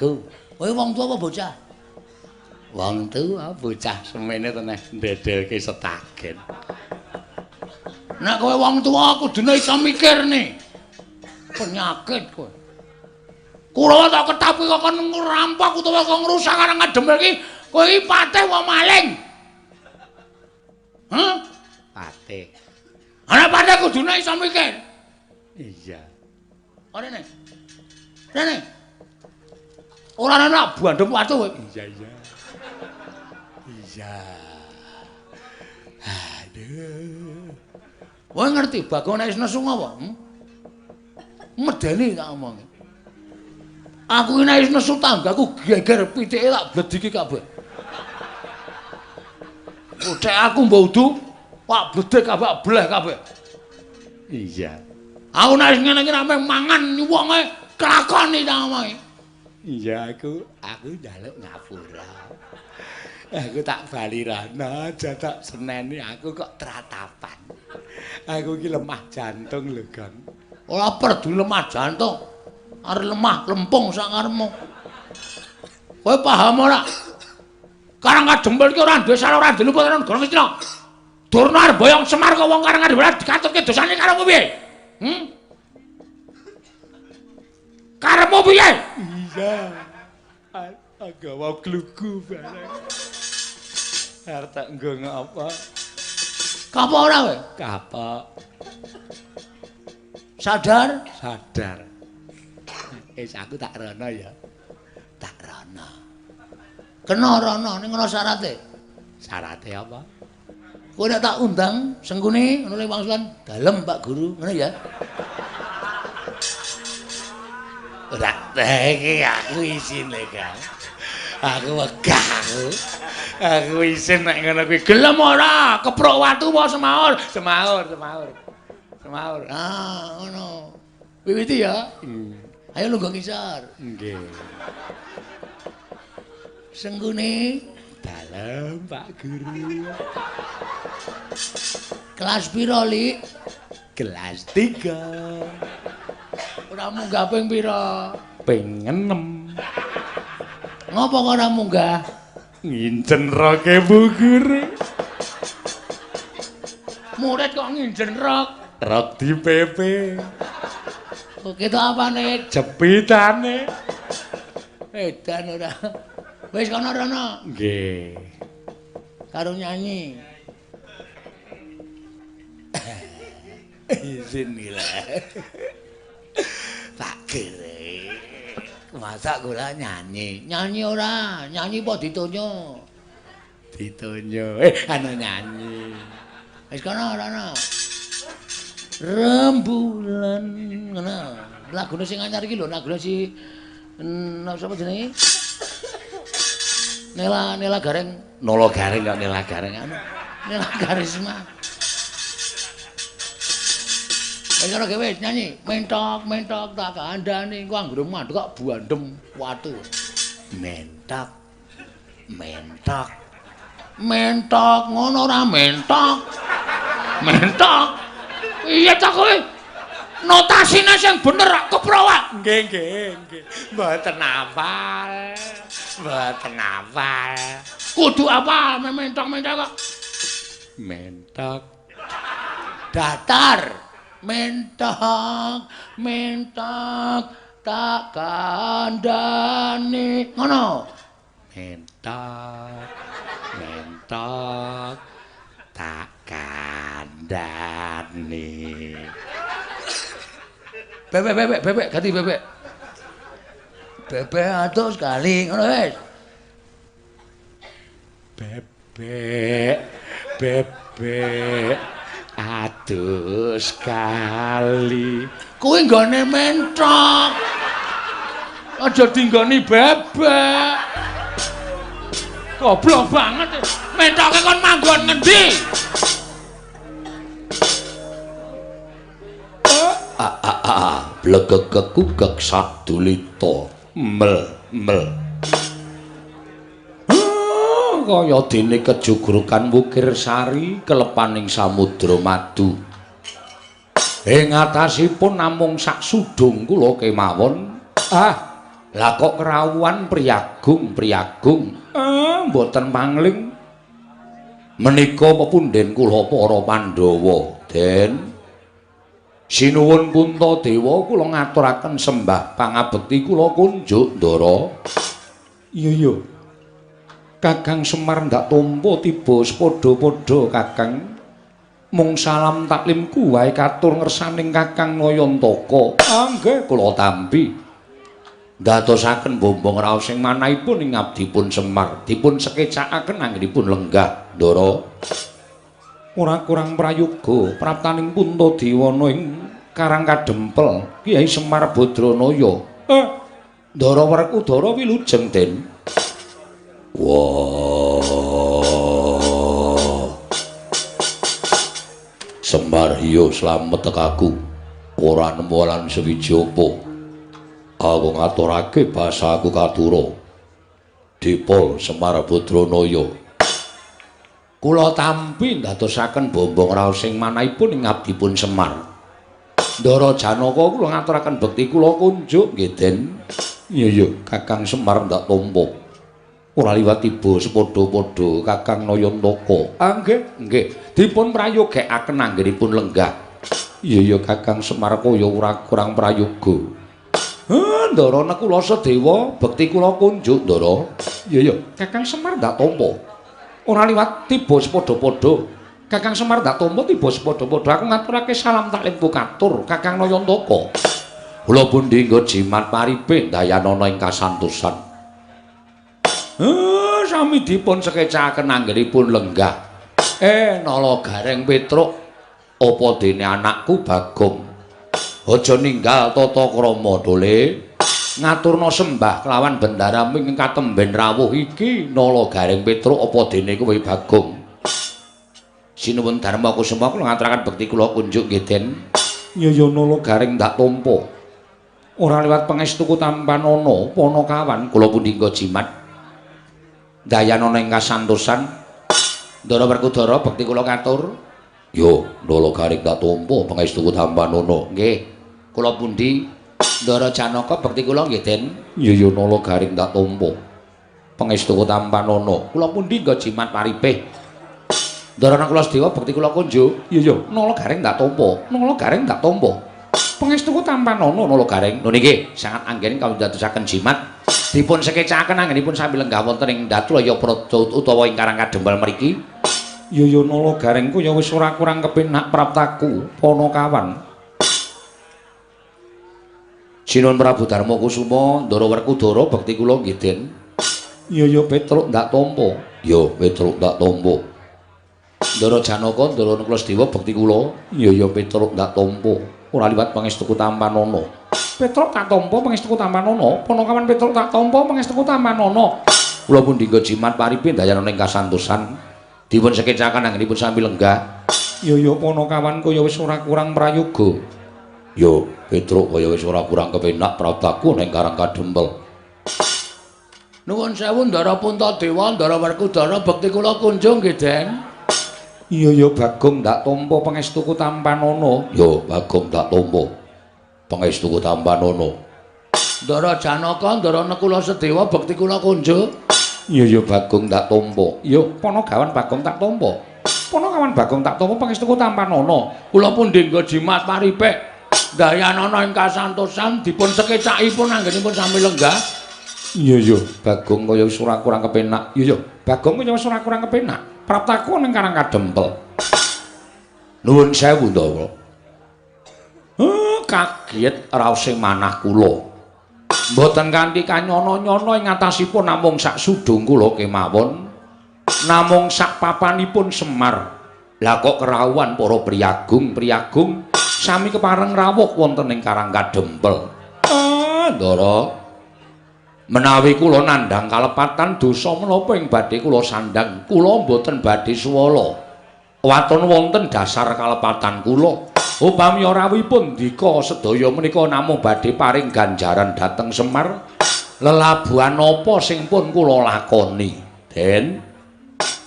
Aku. Kowe wong tuwa apa bocah? Wong tuwa bocah semene teneh ndedelke setagen. Nek kowe wong tuwa kudune iso mikir nih. Penyakit kowe. Kula tak ketapi kok ngerampok utawa kok ngrusak karo ngademel iki kowe iki patih wong maling. Hah? Patih. Ana patih kudune iso mikir. Iya. Ora nek. Rene. Ora ana bandem watu kowe. Iya iya. Iya. Aduh. Kowe ngerti Bagong nek wis nesu apa? Medeni tak omong. Aku iki nek wis nesu tanggaku geger pitike tak blediki kabeh. Utek aku mbok udu, pak bledek kabeh bleh kabeh. Iya. Aku nek wis ngene iki rame mangan wonge kelakoni tak omong. Iya aku njaluk ngapura. Aku tak bali rana, aja tak seneni aku kok tratapan. Aku iki lemah jantung lho, Gang. Ora perdu lemah jantung. Arep lemah lempung sak ngarepmu. Kowe paham ora? Karang kadempel iki ora duwe salah ora diluput karo negara Ngastina. Durna arep boyong Semar kok wong karang kadempel dikatutke dosane karo kowe piye? Karepmu piye? Iya. Agawa kluku bareng. Arep tak nggo ngapa? Kapok ora kowe? Kapok. Sadar? Sadar. Aku tak rono ya. Tak rono. Kena rono ning ngono syarate. Syarate apa? Kowe nek tak undang sengkune ngono le wangsulan dalem Pak Guru, ngono ya. Ora iki aku isin le, Kang. Aku wegah aku. Aku isin nek ngono kuwi gelem ora? Keprok watu apa semaur? Semaur. Ah, ngono. Wiwiti ya. Ayo lungguh ngisor. Nggih. Senggune dalem Pak Guru. Kelas piro, Lik? Kelas 3. Ora munggah ping piro? Ping 6. Ngopo kok ora munggah? Nginjen roke Bu Guru. Murid kok nginjen rok? Rok di PP. Oke to apane? Jepitane. Edan ora. Wis kono rono. Nggih. Karo nyanyi. Izin gila. Pak Gere. Masa kula nyanyi? Nyanyi ora, nyanyi apa ditonyo? Ditonyo. Ana nyanyi. Wis kono rono. Rembulan ngono. Lagune sing anyar iki lho, lagune si sapa jenenge? Nela Gareng. Nolo Gareng kok Nela Gareng anu. Nela Karisma. Wis ora gawe nyanyi, mentok tak kandhani ku anggere mandek kok buandem watu. Mentok. Ngono ora mentok. Iya ta kowe. Notasine sing bener keprowak. Nggih. Mboten hafal. Kudu apa mentok kok. Mentok. Datar. Mentok tak kandhani. Ngono. Mentok tak kandhani. Bebek, ganti bebek. Bebek atus sekali, ngono wis. Bebek atus sekali. Kuwi nggone mentok. Aja dinggoni bebek. Goblok banget. Mentoke kon manggon ngendi? Blegegegugeg sadulita mel. Kaya dene kejugrukan Wukir Sari kelepaning samudra madu. Ing atasipun namung sak sudung kula kemawon. Lah kok kerawuhan Priyagung, mboten pangling. Menika pepunden kula para Pandhawa, Den. Sinuwun Puntadewa kula ngaturaken sembah pangabekti kula kunjuk Ndara. Iya. Kakang Semar ndak tampa tiba sepadha-padha Kakang. Mung salam taklimku wae katur ngersaning Kakang Nayantaka. Nggih kula tampi. Dadosaken bombong raos sing manahipun ing abdipun Semar dipun sekecakaken anggenipun lenggah Ndara. Ora kurang prayoga praptaning Puntadewana ing Karang Kadempel Kyai Semar Badranaya. Ndara Werkudara wilujeng Den. Wah. Semar hiyo slamet tekaku. Ora nemu lan sewiji apa. Aku ngaturake basa aku katura. Dipol Semar Badranaya. Kula tampi ndadosaken bombong raos sing manahipun ing abdipun Semar. Ndara Janaka kula ngaturaken bekti kula kunjuk nggih Den. Iya Kakang Semar ndak tampa. Ora liwat tiba sepadha-padha Kakang Nayantaka. Nggih. Dipun prayogekaken anggenipun lenggah. Iya Kakang Semar kaya ora kurang prayoga. Ndara nekula sedewa bekti kula kunjuk Ndara. Iya Kakang Semar ndak tampa. Ora liwat tiba sepadha-padha. Kakang Semar ndak tampa tiba sepadha-padha. Aku ngaturake salam taklim katur Kakang Nayantaka. Kula pundi nggo jimat paripe dayanana ing kasantosan. Sami dipun sekecakaken anggenipun lenggah. Nala Gareng Petruk apa dene anakku Bagong. Aja ninggal tata krama dole ngaturna sembah kelawan bendara ing katemben rawuh iki Nala Gareng Petruk apa dene kowe Bagong. Sinuwun Darma Kusuma kula ngaturaken bekti kula kunjuk nggih Den. Ya Nala Gareng ndak tampa. Ora liwat pangestuku Tampanana Panakawan kula pundi nggo jimat dayanana ing kasantosan. Ndara Werkudara bekti kula katur. Yo Nala Gareng ndak tampa pangestuku Tampanana. Nggih. Kula pundi Ndara Janaka bekti kula nggih Den. Ya Nala Gareng ndak tampa pangestuku Tampanana. Kula pundi nggo jimat paripe. Ndara kula Sedewa bekti kula kunjuk. Ya Nala Gareng ndak tampa. Nala Gareng ndak tampa pangestuku Tampanana Nala Gareng. Lho niki sangat anggen kawula dadosaken jimat dipun sekecakaken anggenipun sami lenggah wonten ing Datlaya Praja utawa ing Karang Kadempel mriki. Ya Nala Gareng ku ya wis ora kurang kepenak praptaku Panakawan. Sinuwun Prabu Darma Kusuma, Ndara Werkudara bekti kula nggih Den. Ya Petruk ndak tampa. Ya Petruk ndak tampa. Ndara Janaka, Ndara Nekula Sedewa bekti kula. Ya Petruk ndak tampa. Ora liwat pangestuku Tampanana. Petruk tak tampa pangestuku Tampanana. Panakawan Petruk tak tampa pangestuku Tampanana. Kula pundi nggo jimat paripe dayanana ing kasantosan. Dipun sekecakaken anggenipun sami lenggah. Ya Panakawan kaya wis ora kurang prayoga. Ya Petruk kaya wis ora kurang kepenak praptaku ning Karang Kadempel. Nuwun sewu Ndara Puntadewa, Ndara Werkudara bekti kula kunjung nggih Den. Iya Bagong ndak tampa pangestuku Tampanana. Ya Bagong ndak tampa pangestuku Tampanana. Ndara Janaka, Ndara Nekula Sedewa bekti kula kunjuk. Iya Bagong ndak tampa. Ya Panagawan Bagong tak tampa. Panakawan Bagong tak tampa pangestuku Tampanana. Kula pundi nggo jimat paripe dayanana ing kasantosan dipun sekecakipun anggenipun sami lenggah. Iya Bagong kaya wis ora kurang kepenak. Iya Bagong kaya wis ora kurang kepenak. Praptaku ning Karang Kadempel. Nuwun sewu Ndara. Kaget raos sing manah kula. Mboten kanthi kanyana-nyana ing atasipun namung sak sudung kula kemawon. Namung sak papanipun Semar. Lah kok kerawuhan para priyagung sami kepareng rawuh wonten ing Karang Kadempel. Ndara. Menawi kula nandhang kalepatan dosa menapa ing badhe kula sandhang, kula mboten badhe suwala. Waton wonten dasar kalepatan kula. Upami rawuhipun ndika sedaya menika namung badhe paring ganjaran dhateng Semar. Lelabuhan apa sing pun kula lakoni, Den?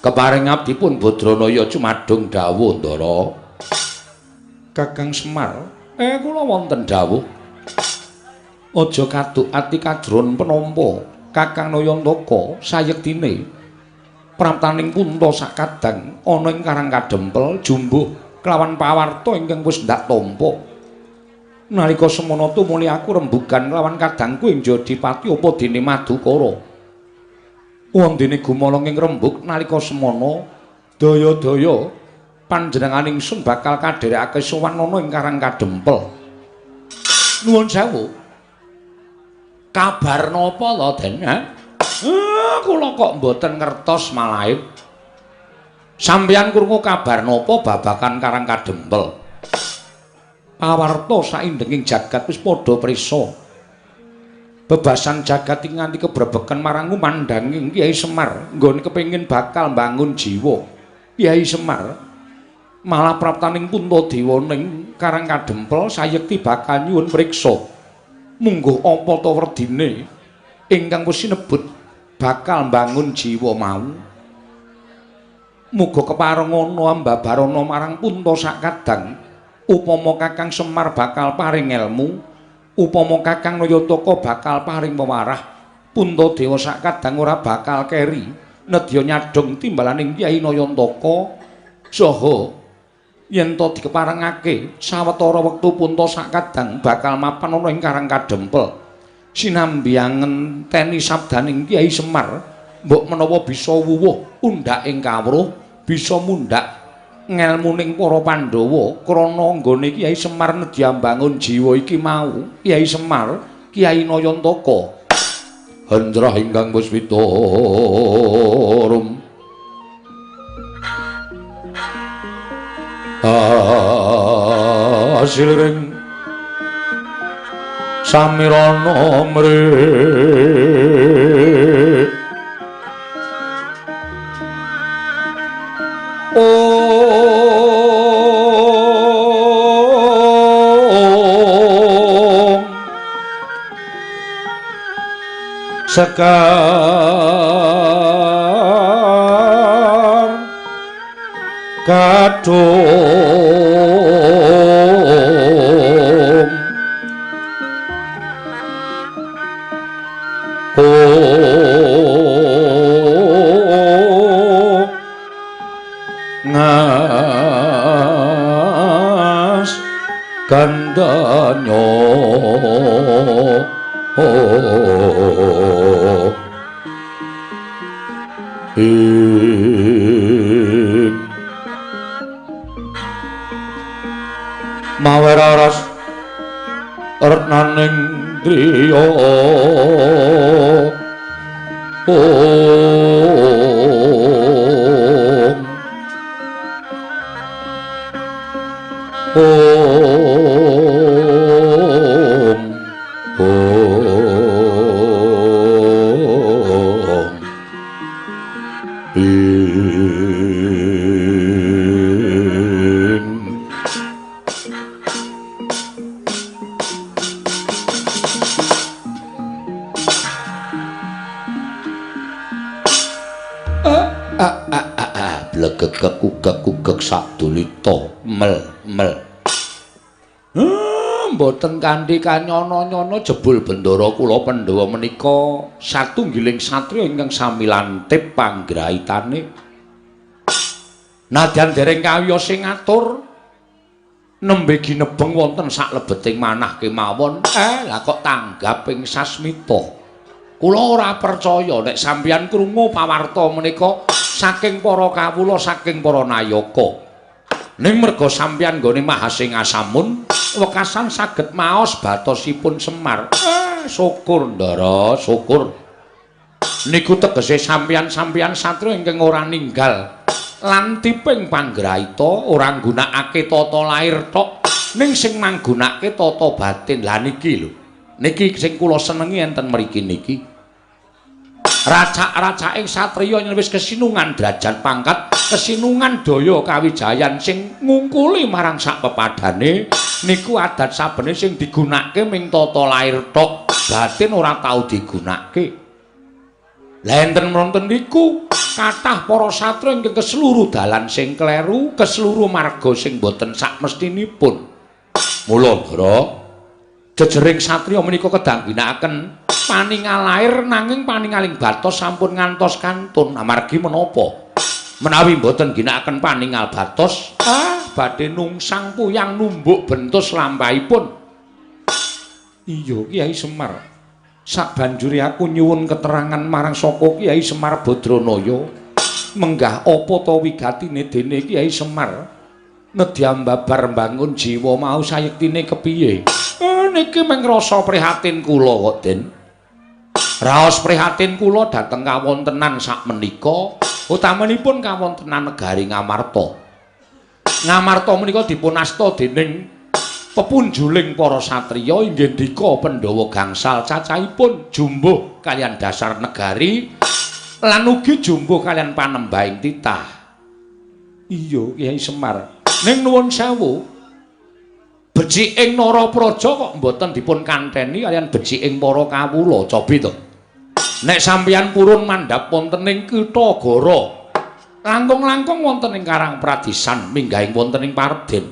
Keparing abdipun Badranaya cumadung dawuh, Ndara. Kakang Semar, kula wonten dawuh. Aja kaduk ati kajron penampa Kakang Nayantaka sayektine praptaning punta sakadang ana ing Karang Kadempel jumbuh kelawan pawarta ingkang wis ndak tampa. Nalika semana tumuli aku rembugan lawan kadangku ing Jodipati apa dene Madukara. Wondene gumolong ing rembug nalika semana daya-daya panjenengan ingsun bakal kadherekake sowan ana ing Karang Kadempel. Nuwun sewu. Kabar napa to, Den? Kula kok mboten ngertos malahe. Sampeyan krungu kabar napa babagan Karang Kadempel? Pawarta saindenging jagat wis padha prisa. Bebasan jagat ing nganti kebrebeken marang umandanging Kyai Semar nggone kepengin bakal mbangun jiwa. Kyai Semar malah praptaning Puntadewa ning Karang Kadempel sayekti bakal nyuwun priksa. Mungguh apa ta werdine ingkang wis sinebut bakal mbangun jiwa mau. Muga kepareng ana ambabarana marang punta sakadang. Upama Kakang Semar bakal paring ilmu, upama Kakang Nayantaka bakal paring pewarah, Puntadewa sakadang ora bakal keri nedya nyadhong timbalaning Kyai Nayantaka saha yen to dikeparengake sawetara wektu punta sakadang bakal mapan ana ing Karang Kadempel sinambi ngenteni sabdaning Kyai Semar mbok menawa bisa wuwuh undhak ing kawruh bisa mundhak ngelmuning para Pandhawa krana nggone Kyai Semar nedya mbangun jiwa iki mau. Kyai Semar Kyai Nayantaka Handrah ingkang puspita rum asilring samirana mrih sekar kadung ngas gandanya maweraras retnaning driya gugek sadulita mel mboten kanthi kanyana-nyana jebul bendara kula Pandhawa menika satunggiling satriya ingkang sami lantip panggrahitane nadyan dereng kawiyos sing ngatur nembe ginebeng wonten saklebeting manah kemawon lah kok tanggap ing sasmita kula ora percaya nek sampeyan krungu pawarta menika saking para kawula saking para nayaka ning merga sampeyan nggone Mahasingasamun wekasan saged maos batosipun Semar syukur ndara syukur niku tegese sampeyan-sampeyan satriya ingkang ora ninggal lantiping panggrahita ora nggunakake tata lair tok ning sing manggunakake tata batin lah niki lho niki sing kula senengi enten mriki niki racak-racaking satriya yen wis kesinungan derajat pangkat, kesinungan daya kawijayan sing ngungkuli marang sak pepadane niku adat sabene sing digunakake ming tata lair tok, batin ora tau digunakake. Lah enten wonten niku kathah para satriya ingkang keseluruh dalan sing kleru, keseluruh marga sing boten sak mestinipun. Mula, Ndara, Jejering satriya menika kedang ginakaken paningal lair nanging paningaling batos sampun ngantos kantun amargi menapa menawi mboten ginakaken paningal batos badhe nungsang puyang numbuk bentus lampahipun. Iya Kiai Semar, sabanjure aku nyuwun keterangan marang saka Kiai Semar Badranaya menggah apa ta wigatine dene Kiai Semar nedya mbabar mbangun jiwa mau sayektine kepiye? Niki mung rasa prihatin kula kok, Den. Raos prihatin kula dhateng kawontenan sakmenika, utamanipun kawontenan negari Ngamarta. Ngamarta menika dipun asta dening pepunjuling para satriya inggih ndika Pandhawa gangsal cacahipun jumbuh kalian dasar negari lan ugi jumbuh kalian panembahing titah. Iya, Kyai Semar. Ning nuwun sewu, beciking Narapraja kok mboten dipun kanteni kalian beciking para kawula, cobi to. Nek sampeyan purun mandhap wonten ing Kitagara, langkung-langkung wonten ing Karang Pradisan, minggahing wonten ing Parden.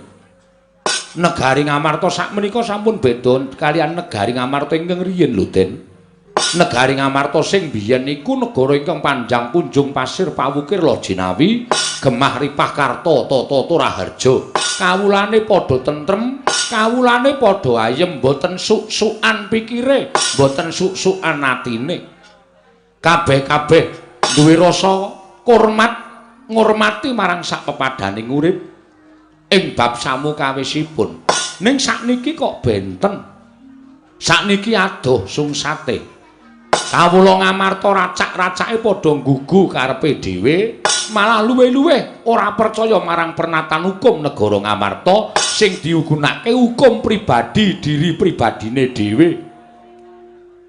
Negari Ngamarta sakmenika sampun beda kalian negari Ngamarta ingkang riyin lho, Den. Negari Ngamarta sing biyen iku negara ingkang panjang punjung pasir pawukir Lojinawi, gemah ripah karta tata Raharja. Kawulane padha tentrem, kawulane padha ayem, boten suk-sukan pikire, boten suk-sukan atine. Kabeh-kabeh duwe rasa hormat ngurmati marang sak pepadaning urip ing bab samukawisipun. Ning sakniki kok benten. Sakniki adoh sungsate. Kawula Ngamarta racak-racake padha nggugu karepe dhewe, malah luwih-luwih ora percaya marang pernatan hukum negara Ngamarta sing digunakake hukum pribadi diri pribadine dhewe.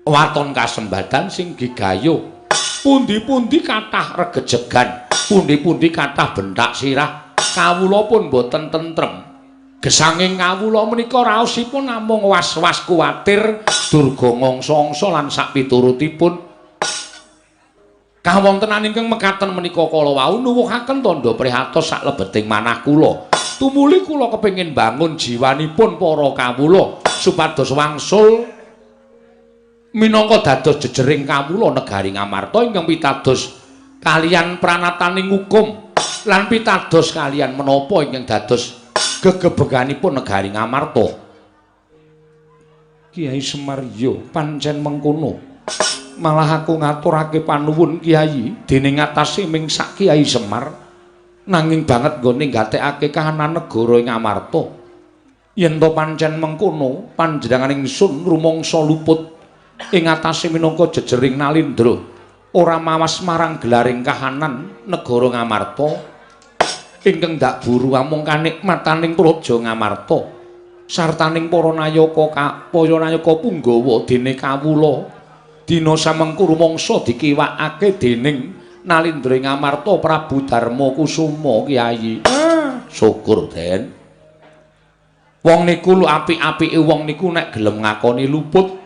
Waton kasembadan sing gegayuh. Pundi-pundi kathah regejegan, pundi-pundi kathah bentak sirah. Kawula pun boten tentrem. Gesanging kawula menika raosipun namung was-was kuwatir durga ngongso-ongso lan sak piturutipun. Kawontenan ingkang mekaten menika kala wau nuwuhaken tandha prihatos sak lebeting manah kula. Tumuli kula kepengin bangun jiwanipun para kawula supados wangsul minangka dados jejering kawula negari Ngamarta ingkang pitados kalian pranataning hukum lan pitados kalian menapa ingkang dados gegebeganipun negari Ngamarta. Kiai Semar yo pancen mengkono. Malah aku ngaturake panuwun Kiai dening atase ming sak Kiai Semar nanging banget nggone nggatekake kahanan negara ing Ngamarta. Yen to pancen mengkono panjenengan ingsun rumangsa luput ing atase minangka jejering Nalindra ora mawas marang gelaring kahanan negara Ngamarta. Ingkang dak buru amung kanikmataning praja Ngamarta sartaning para nayaka Punggawa dene kawula dina samengko rumangsa dikiwakake dening Nalindra Ngamarta Prabu Darma Kusuma Kyai. Syukur, Den. Wong niku lho apik-apike wong niku nek gelem ngakoni luput,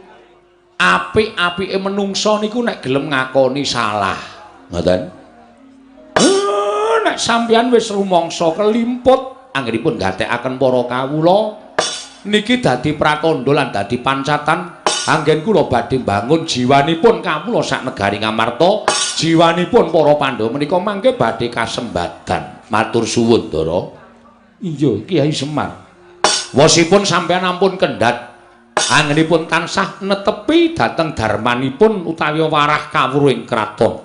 apik-apike menungsa niku nek gelem ngakoni salah. Ngoten. Nek sampeyan wis rumangsa kelimput anggenipun gatekaken para kawula niki dadi pratandha lan dadi pancatan anggen kula badhe mbangun jiwanipun kawula sak negari Ngamarta, jiwanipun para Pandhawa menika mangke badhe kasembadan. Matur suwun, Ndara. Iya, Kiai Semar. Wosipun sampeyan ampun kendhat anggenipun tansah netepi dhateng darmanipun utawi warah kawruhing kraton.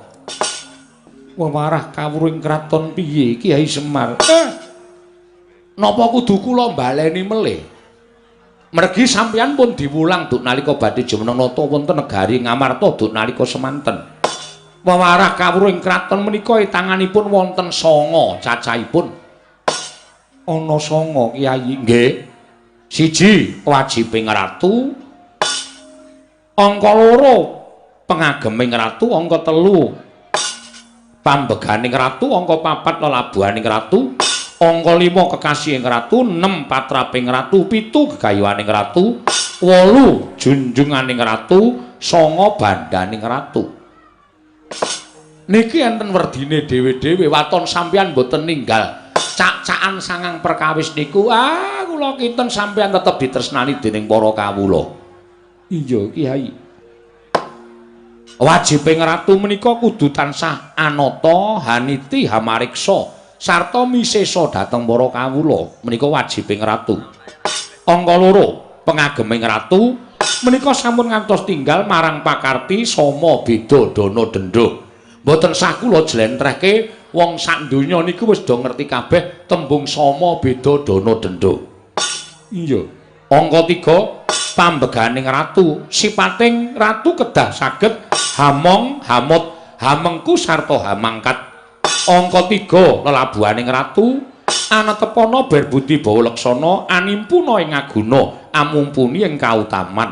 Warah kawruhing kraton piye Kiai Semar? Napa kudu kula baleni melih? Mergi sampeyan pun diwulang duk nalika badhe jumeneng nata wonten negari Ngamarta duk nalika semanten. Warah kawruhing kraton menika tanganipun wonten 9 cacahipun. Ana 9 Kiai nggih. 1 wajibing ratu. Angka 2 pengageming ratu, angka 3 pambeganing ratu, angka 4 lelabuhaning ratu, angka 5 kekasihing ratu, 6 patraping ratu, 7 gegayuhaning ratu, 8 junjunganing ratu, 9 bandaning ratu. Niki enten werdine dhewe-dhewe waton sampeyan boten ninggal cak-cakan sangang perkawis niku. Kula kinten sampeyan tetep ditresnani dening para kawula. Iya Kiai. Wajibing ratu menika kudu tansah anata haniti hamariksa sarta misesa dhateng para kawula menika wajibing ratu. Angka 2 pengageming ratu menika sampun ngantos tinggal marang pakarti sama beda dana denda. Mboten sah kula jlentrehke wong sak donya niku wis do ngerti kabeh tembung sama beda dana denda. Iya. Angka 3 pambeganing ratu sipating ratu kedah saged hamong hamut hamengku sarta hamangkat. Angka 3 lelabuhaning ratu anatepana berbudi bawa leksana animpuna ing aguna amumpuni ing kautaman.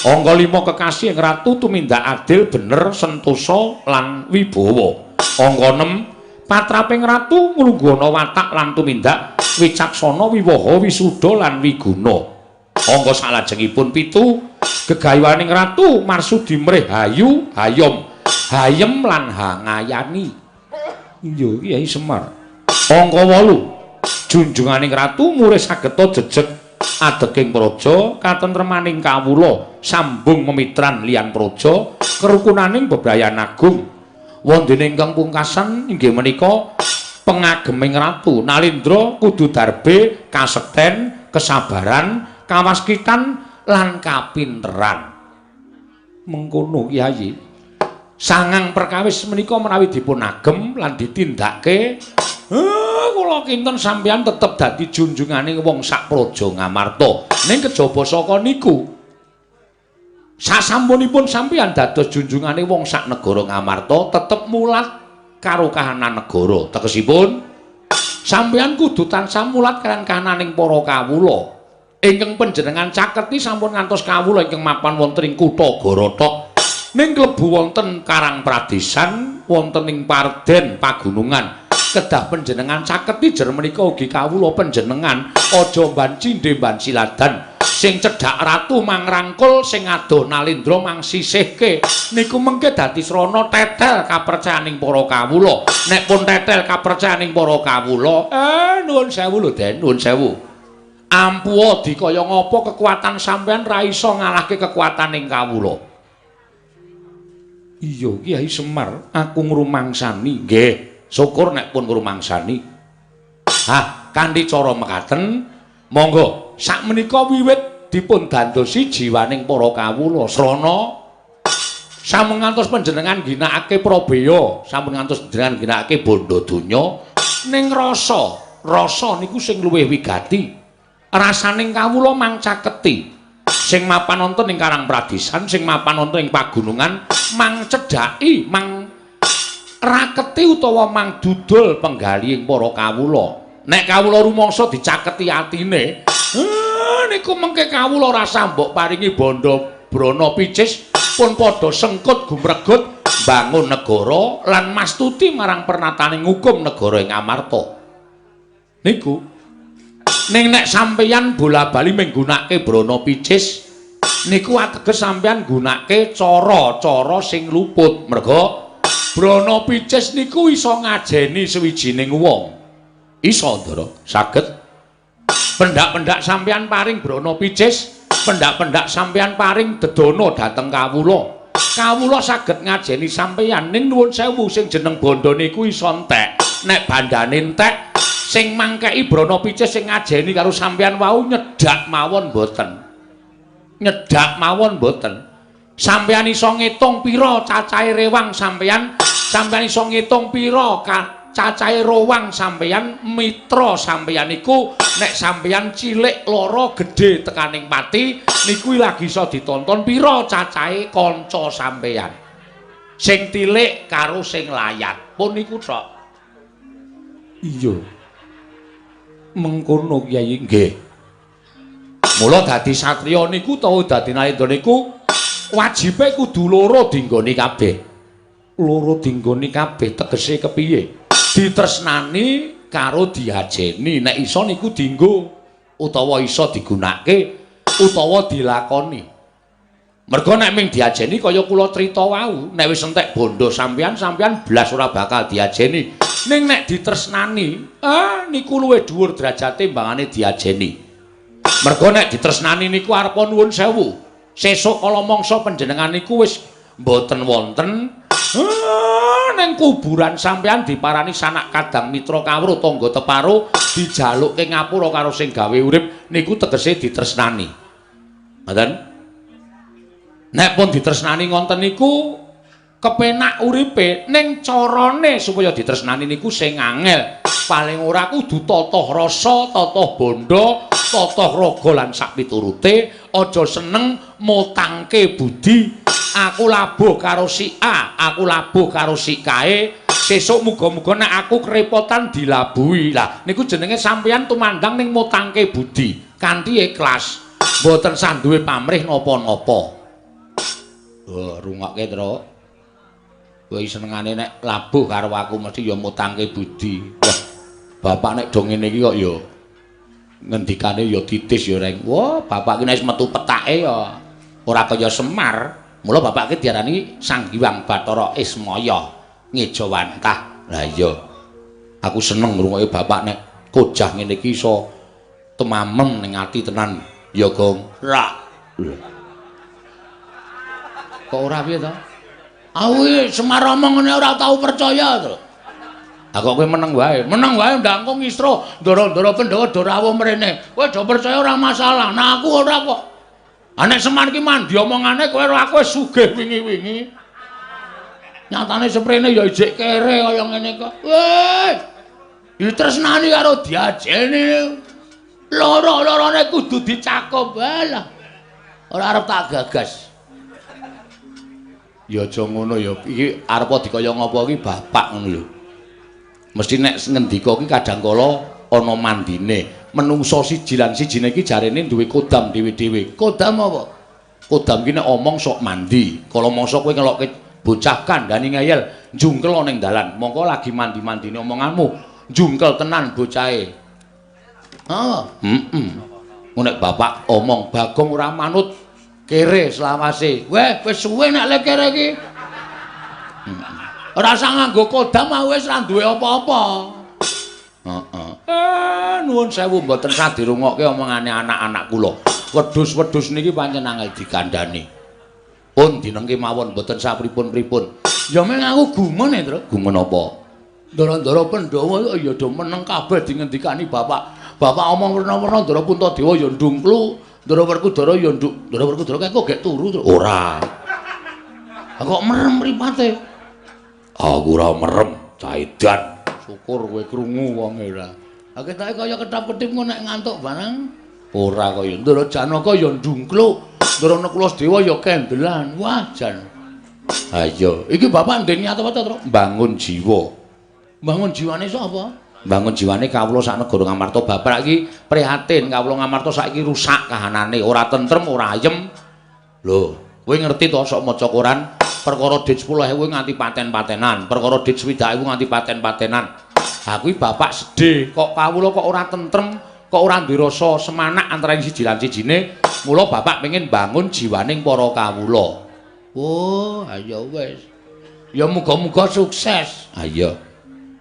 Angka 5 kekasih ing ratu tumindak adil bener sentosa lan wibawa. Angka 6 patraping ratu nglunggana watak lan tumindak wicaksana wiwaha wisuda lan wiguna. Angka salajengipun 7 gegayuhaning ratu marsudi mrih hayu hayom hayem lan hangayani. Iya Kyai Semar. Angka 8 junjunganing ratu murih sageta jejeg adeking praja katentremaning kawula sambung memitran liyan praja kerukunaning bebrayan agung. Wondene ingkang pungkasan inggih menika pengageming ratu Nalindra kudu darbe kasekten kesabaran kawaskitan lan kapinteran. Mengkono Kyai. Sangang perkawis menika menawi dipun agem lan ditindakke kula kinten sampeyan tetep dadi junjunganing wong sak praja Ngamarta. Ning kejaba saka niku sasampunipun sampeyan dados junjungane wong sak negara Ngamarta tetep mulat karo kahanan negara. Tegesipun sampeyan kudu tansah mulat kaliyan kahananing para kawula. Ingkang panjenengan caketi sampun ngantos kawula ingkang mapan wonten ing kutha Gorotok ning klebu wonten Karang Pradesan wonten ing Parden Pagunungan kedah panjenengan caketi jer menika ugi kawula panjenengan aja banci ndemban siladan sing cedhak ratu mangrangkul sing adoh Nalindra mangsisihke niku mengke dadi srana tetel kapercayaning para kawula. Nek pun tetel kapercayaning para kawula nuwun sewu lho Den, nuwun sewu. Ampuha dikaya ngapa kekuatan sampean ra iso ngalahke kekuataning kawula. Iya Kyai Semar, aku ngrumangsani. Nggih, syukur nek pun ngrumangsani. Kanthi cara mekaten, monggo sakmenika wiwit dipun dandosi jiwaning para kawula srana sampun ngantos panjenengan ginakake Prabeya, sampun ngantos panjenengan ginakake bondo donya ning rasa niku sing luwih wigati. Rasaning kawula mangcaketi sing mapan wonten ing Karang Pradesan sing mapan wonten ing pagunungan mang cedhaki mang raketi utawa mang dudul penggali ing para kawula. Nek kawula rumangsa dicaketi atine niku mengke kawula rasa mbok paringi bondo brana picis pun padha sengkut gumregut bangun negara lan mastuti marang pernataning hukum negara ing Amarta. Niku ning nek sampeyan bola-bali menggunakake brana picis niku ateges sampeyan gunakake cara-cara sing luput. Merga brana picis niku iso ngajeni sawijining wong. Iso Ndara, saged. Pendak-pendak sampeyan paring brana picis, pendak-pendak sampeyan paring dedana dhateng kawula. Kawula saged ngajeni sampeyan ning nuwun sewu sing jeneng bondo niku iso entek. Nek bandane entek sing mangkeki brana picis sing ngajeni karo sampeyan wau nyedak mawon mboten. Nyedak mawon mboten. Sampeyan iso ngitung pira cacahe rewang sampeyan, sampeyan iso ngitung pira cacahe rowang sampeyan, mitra sampeyan iku nek sampeyan cilik lara gedhe tekaning pati niku lagi iso ditonton pira cacahe kanca sampeyan. Sing tilik karo sing layat. Pun niku tok. Iya. Mengkono Kyai nggih. Mula dadi satriya niku utawa dadi Nalindra niku wajibe kudu loro dinggoni kabeh. Loro dinggoni kabeh tegese kepiye? Ditresnani karo diajeni. Nek iso niku dienggo utawa iso digunakake utawa dilakoni. Merga nek ming diajeni kaya kula crita wau, nek wis entek bondo sampeyan blas ora bakal diajeni. Ning nek ditresnani, niku luwih dhuwur derajate mbangane diajeni. Merga nek ditresnani niku arepa nuwun sewu. Sesuk kala mangsa panjenengan niku wis mboten wonten ning kuburan sampeyan diparani sanak kadang mitra kawruh tangga teparo dijalukke ngapura karo sing gawe urip niku tegese ditresnani. Ngoten? Nek pun ditresnani ngonten niku kepenak uripe ning carane supaya ditresnani niku sing angel. Paling ora kudu totoh rasa, totoh bondo, totoh raga lan sak piturute, aja seneng mutangke budi. Aku labuh karo si A, aku labuh karo si kae. Sesuk muga-muga nek aku kerepotan dilabuhi. Lah niku jenenge sampeyan tumandang ning mutangke budi kanthi ikhlas. Mboten sanduwe pamrih napa-napa. Rungokke, Tru. Kowe senengane nek labuh karo aku mesti ya mutangke budi. Wah, bapak nek do ngene iki kok ya ngendikane ya titis ya reng. Wah, bapak ki nek metu petake ya ora kaya Semar. Mula bapak ki diarani Sang Hyang Bathara Ismaya Ngejawantah. Lah iya. Aku seneng ngrungokke bapak nek kojah ngene iki iso temamem ning ati tenan. Ya, Gong. Ra. Kok ora piye to? Aku Semar omong ngene ora tau percaya to. Aku kowe meneng wae ndang kok ngisra ndara-ndara Pandhawa do rawuh mrene. Kowe do percaya ora masalah. Nah aku ora kok. Nek Semar ki mandi omongane kowe ora aku wis sugih wingi-wingi. Nyatane seprene ya ijik kere kaya ngene kok. Weh. Ditresnani karo diajeni. Loro-lorone kudu dicakup wae. Ora arep tak gagas. Ya aja ngono ya. Iki arep dikaya ngapa iki bapak ngono lho. Mesti nek ngendika ki kadang kala ana mandine. Menungso siji lan sijine iki jarene duwe kodam dhewe-dhewe. Kodam apa? Kodam ki nek omong sok mandi. Kala mangsa kowe ngelokke bocah kandhani ngeyel, njungkel ning dalan. Mongko lagi mandi-mandine omonganmu, njungkel tenan bocahe. Nek bapak omong Bagong ora manut kere selawase. Weh, wis suwe nek le kere iki. Ora usah nganggo kodam wis ora duwe apa-apa. Nuwun sewu mboten sadirungokke omongane anak-anak kula. Wedhus-wedhus niki pancen angel dikandhani. Pun dinengke mawon mboten sapripun-pripun. Ya meng aku gumun ya, Tru. Gumun apa? Ndara-ndara Pandhawa ya do meneng kabeh dingendikani bapak. Bapak omong werna-werna Ndara Puntadewa ya ndungklu, Ndara Werkudara ya Ndara Werkudara kok gek turu, Tru. Ora. Kok merem mripate? Aku ora merem, cah edan. Syukur kowe krungu wonge ora. Ha ketake kaya ketap-ketip nek ngantuk barang. Ora kaya Ndara Janaka ya ndungkluk, Ndara Nekulasdewa ya kendelan. Wah, jan. Ha iya, iki bapak ndek niat apa to, Tru? Bangun jiwa. Bangun jiwane sapa? Bangun jiwane kawula sak negara Ngamarta bapak iki prihatin kawula Ngamarta saiki rusak kahanane, ora tentrem, ora ayem. Lho, kowe ngerti to sok maca Quran? Perkara dit 10.000 nganti paten-patenan, perkara dit 20.000 nganti paten-patenan. Ha kuwi bapak sedih, kok kawula kok ora tentrem, kok ora duwe rasa semanak antara siji lan sijine. Mula bapak pengen bangun jiwaning para kawula. Oh, ayo wis. Ya muga-muga sukses. Ayo.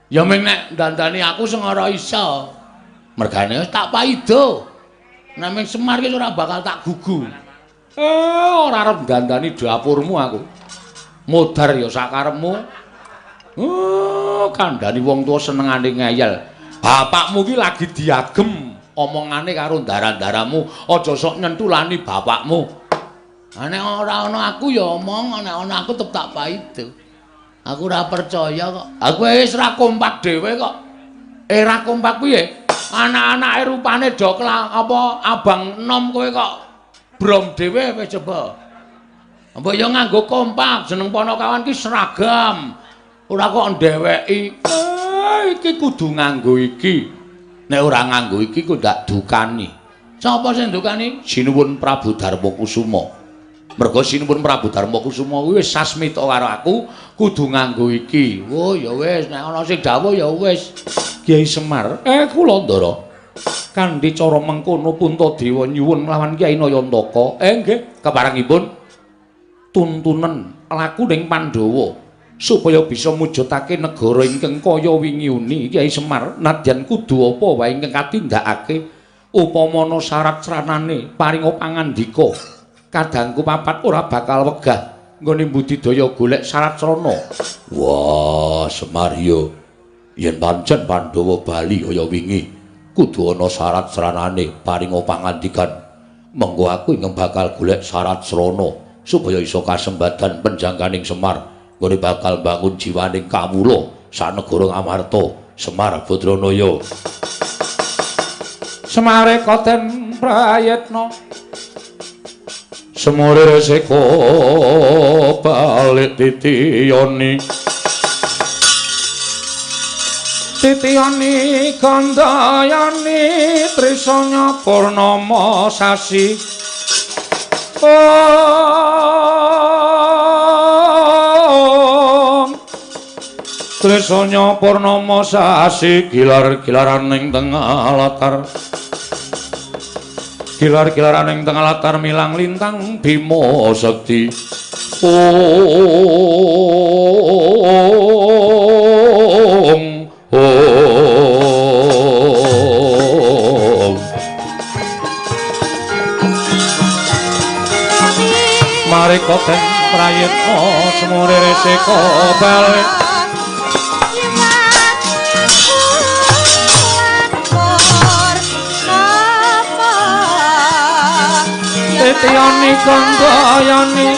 Ya meng nek dandani aku sing ora iso. Mergane wis tak paido. Nek meng Semar ki ora bakal tak gugu. Ora arep dandani dapurmu aku. Modar ya sakarepmu. Kandhani wong tuwa senengane ngeyel. Bapakmu ki lagi diagem omongane karo ndara-ndaramu, aja sok nyentulani bapakmu. Nek ora ana aku ya omong, nek ana aku tetep tak paido. Aku ora percaya kok. Aku wis ra kompak dhewe kok. Ra kompak piye? Anak-anake rupane do apa abang enom kowe kok brom dhewe wis coba. Apa ya nganggo kompak, jeneng ponokawan ki seragam. Ora kok ndeweki. Iki kudu nganggo iki. Nek ora nganggo iki kok ndak dukani. Sapa sing dukani? Sinuwun Prabu Darmakusuma. Merga sinuwun Prabu Darmakusuma kuwi wis sasmita karo aku, kudu nganggo iki. Oh ya wis, nek ana sing dawuh ya wis. Kyai Semar, kula Ndara. Kanthi cara mengkono Puntadewa nyuwun lawan Kyai Nayantaka. Nggih, keparengipun tuntunen laku ning Pandhawa supaya bisa mujudake negara ingkang kaya wingi uni. Kyai Semar, nadyan kudu apa wae ingkang katindakake upamana syarat sranane paringa pangandika kadangku papat ora bakal wegah nggone budidaya golek syarat srana. Wah, Semar yo. Yen pancen Pandhawa bali kaya wingi, kudu ana syarat sranane paringa pangandikan. Mengko aku ing bakal golek syarat srana supaya iso kasembadan penjangkaning Semar nggone bakal bangun jiwaning kawula sanegara Ngamarta, Semar Badranaya. Semare Koten Prayetna Semore Seka balik titiyoni Gandayani Trisanya Purnama Sasi Trisanya Purnama Sasi gilar-gilaran ing tengah latar gilar-gilaran ing tengah latar milang lintang Bima Sekti. Mari Koten Prayetna Semore Seka balik Titiyani Gandayani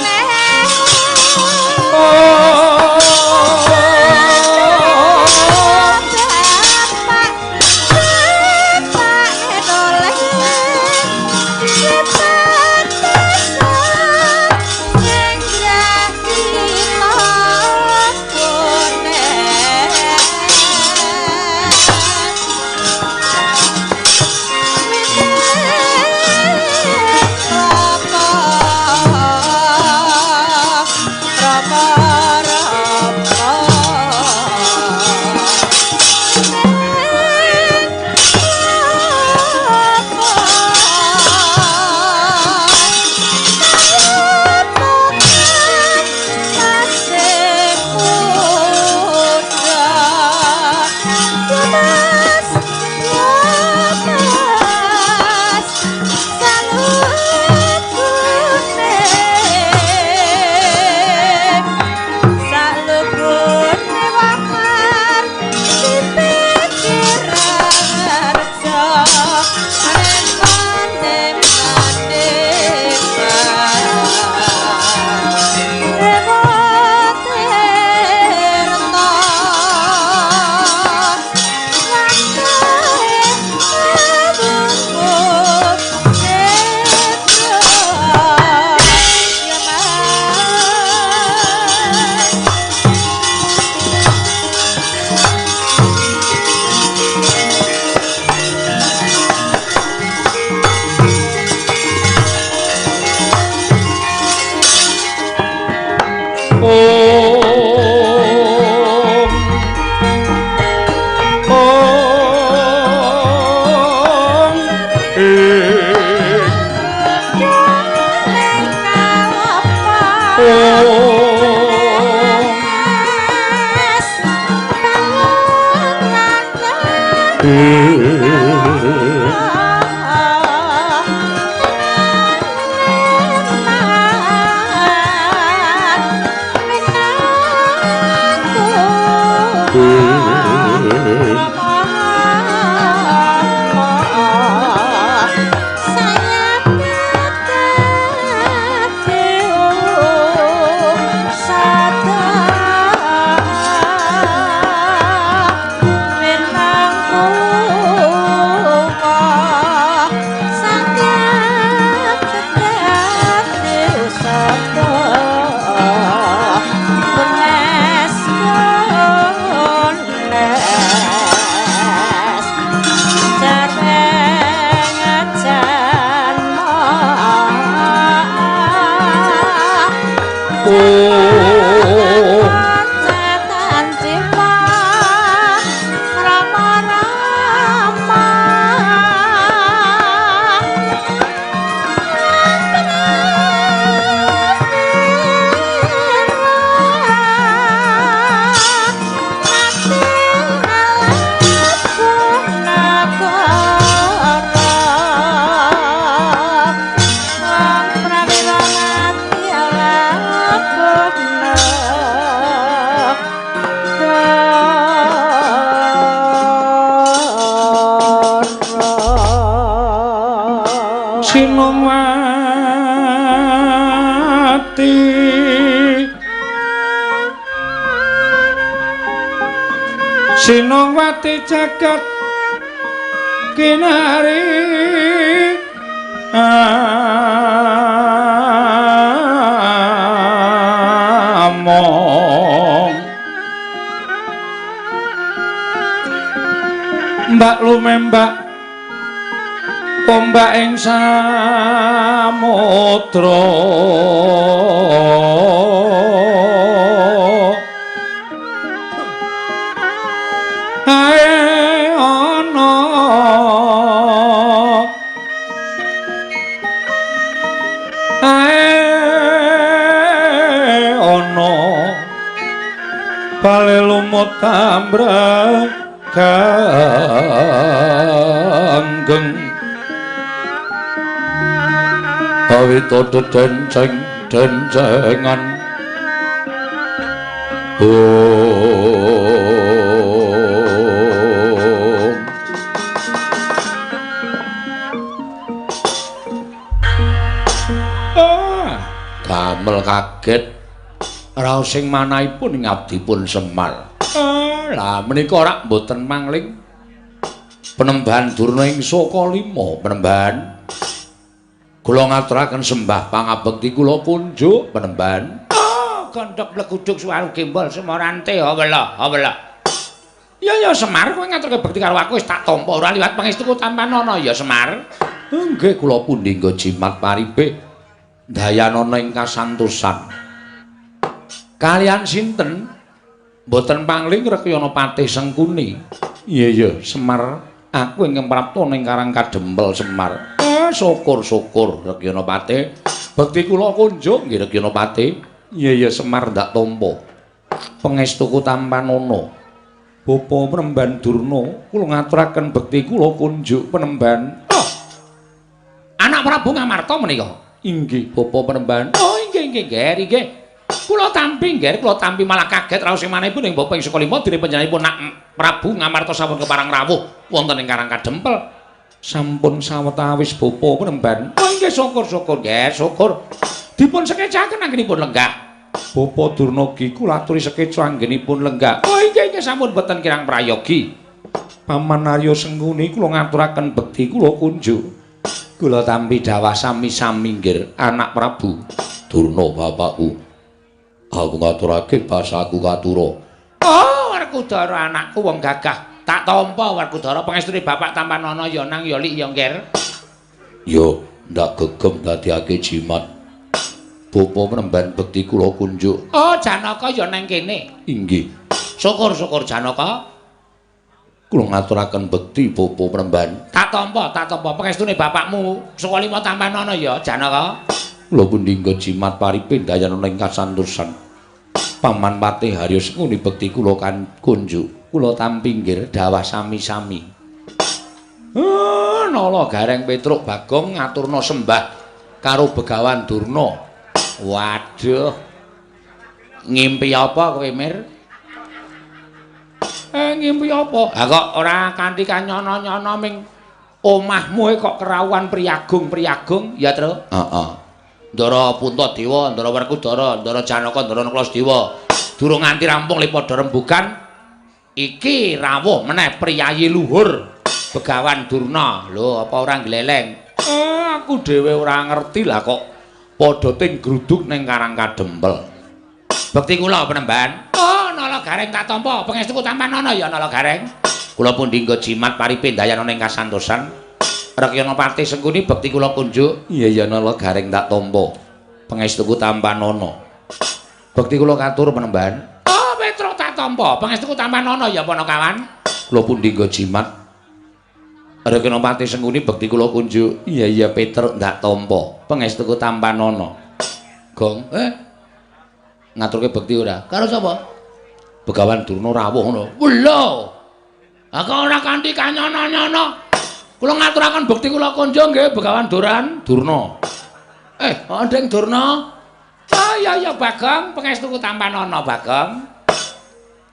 Sinowati Sinowati jagat kinari among mbak lumembak ombak ing samudra ae ana bale lumut ambraganggeng awita denceng-dencengan damel kaget raos sing manahipun ngabdipun Semar. Lah menika rak mboten mangling Penembahan Durna ing Saka Lima Penembahan. Kula ngaturaken sembah pangabekti kula kunjuk Penembahan. Gondhok bleguduk suwaru gembol Semorante wela. Ya Semar kowe ngaturke bekti karo aku wis tak tampa ora liwat pangestuku Tampanana ya Semar. Nggih kula pundhingga jimat paripe dayanana ing kasantosan. Kalian sinten? Mboten pangling Rekyana Patih Sengkuni. Iya Semar, aku ingkang prapta ning Karang Kadempel Semar. Syukur Rekyana Patih. Bekti kula kunjuk nggih Rekyana Patih. Iya Semar ndak tampa. Pangestuku Tampanana. Bapa Penemban Durna, kula ngaturaken bekti kula kunjuk Penemban. Anak Prabu Ngamarta menika. Inggih Bapa Penemban. Inggih. Kula tampi malah kaget raos sing manehipun ing Bapa ing Saka Lima dene panjenenganipun nak Prabu Ngamarta sampun keparang rawuh wonten ing Karang Kadempel. Sampun sawetawis Bapa Penemban. Inggih syukur. Dipun sekecaken anggenipun lenggah. Bapa Durna ki kula aturi sekeca anggenipun lenggah. Inggih sampun boten kirang prayogi. Paman Arya Sengkuni kula ngaturaken bekti kula kunjuk. Kula tampi dawah sami-sami nggih anak Prabu Durna bapakku. Aku ngaturake basaku katura. Werkudara anakku wong gagah. Tak tampa Werkudara pangestune Bapak Tampanana ya nang ya lik ya ngger. Yo ndak gegem dadiake jimat. Bapa Penemban bekti kula kunjuk. Janaka ya nang kene. Inggih. Syukur Janaka. Kula ngaturaken bekti Bapa Penemban. Tak tampa pangestune bapakmu Saka Lima Tampanana ya Janaka. Kula pundhingga jimat paripe dayanana ing kasantosan. Paman Patih Harya Sengkuni bekti kula kan kunjuk. Kula tampi nggih dawah sami-sami. Nala Gareng Petruk Bagong ngaturna sembah karo Begawan Durna. Waduh. Ngimpi apa kowe, Mir? Ngimpi apa? Kok ora kanthi kanyono-nyono ming omahmu kok kerawuhan priyagung, ya, Tru? Heeh. Ndara Puntadewa, Ndara Werkudara, Ndara Janaka, Ndara Klasdewa. Durung nganti rampung le padha rembugan. Iki rawuh meneh priyayi luhur Begawan Durna. Lho, apa ora gleleng? Aku dhewe ora ngerti lah kok padha ting gruduk ning Karang Kadempel. Bekti kula Penemban. Nala Gareng tak tampa, pangestuku Tampanana ya Nala Gareng. Kula pundhingga jimat paripe dayanana ing kasantosan. Rekyana Patih Sengkuni bekti kula kunjuk. Iya Nala Gareng tak tampa. Pangestuku Tampanana. Bekti kula katur Penemban. Petruk tak tampa. Pangestuku Tampanana ya Panakawan. Kula pundhingga jimat. Rekyana Patih Sengkuni bekti kula kunjuk. Iya Petruk tak tampa. Pangestuku Tampanana. Gong, ngaturke bekti ora? Karo sapa? Begawan Durna rawuh ngono. Lho. Kok ora kanthi kanyono-nyono. Kula ngaturaken bekti kula kunjuk nggih Begawan Durna. Ndeng Durna. Ya Bagong, pangestuku Tampanana Bagong.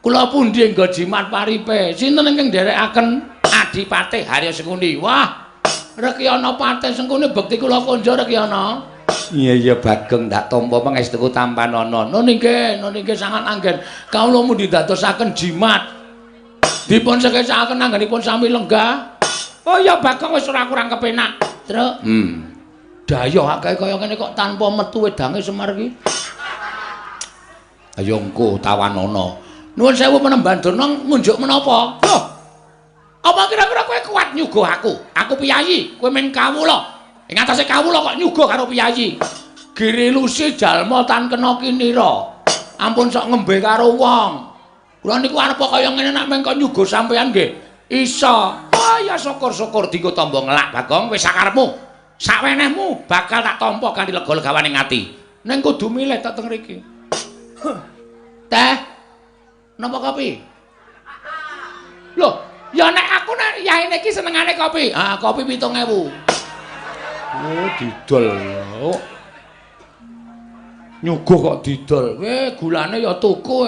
Kula pundi nggo jimat paripe. Sinten ingkang nderekaken Adipati Harya Sengkuni? Wah, Rekyana Patih sengkune bekti kula konja Rekyana. Iya Bagong ndak tampa pangestuku tampanana. Nun nggih sangat anggen. Kawula mundi dadosaken jimat. Dipun sekesakaken anggenipun sami lenggah. Oh ya Bagong wis ora kurang kepenak. Truk. Dayoh akeh kaya ngene kok tanpa metu wedange Semar iki. Ayo engko tawanana. Nuwun sewu Penemban Durna ngunjuk menapa? Loh. Apa kira-kira kowe kuat nyuguh aku? Aku piyayi, kowe men kawula. Ing atase kawula kok nyuguh karo piyayi. Girilusi jalma tan kena kinira. Ampun sok ngembe karo wong. Kula niku arep kaya ngene nek mengko nyuguh sampean nggih. Isa. Oh ya syukur-syukur dienggo tamba ngelak Bagong wis sakarepmu. Sakwenehmu bakal tak tampa kanthi lega-legawaning ati. Ning kudu milih tek teng mriki. Teh. Napa kopi? Loh, ya nek aku nek yaene iki senengane kopi. Ah, kopi 7.000. Oh, didol. Oh. Nyuguh kok didol. Gulane ya tuku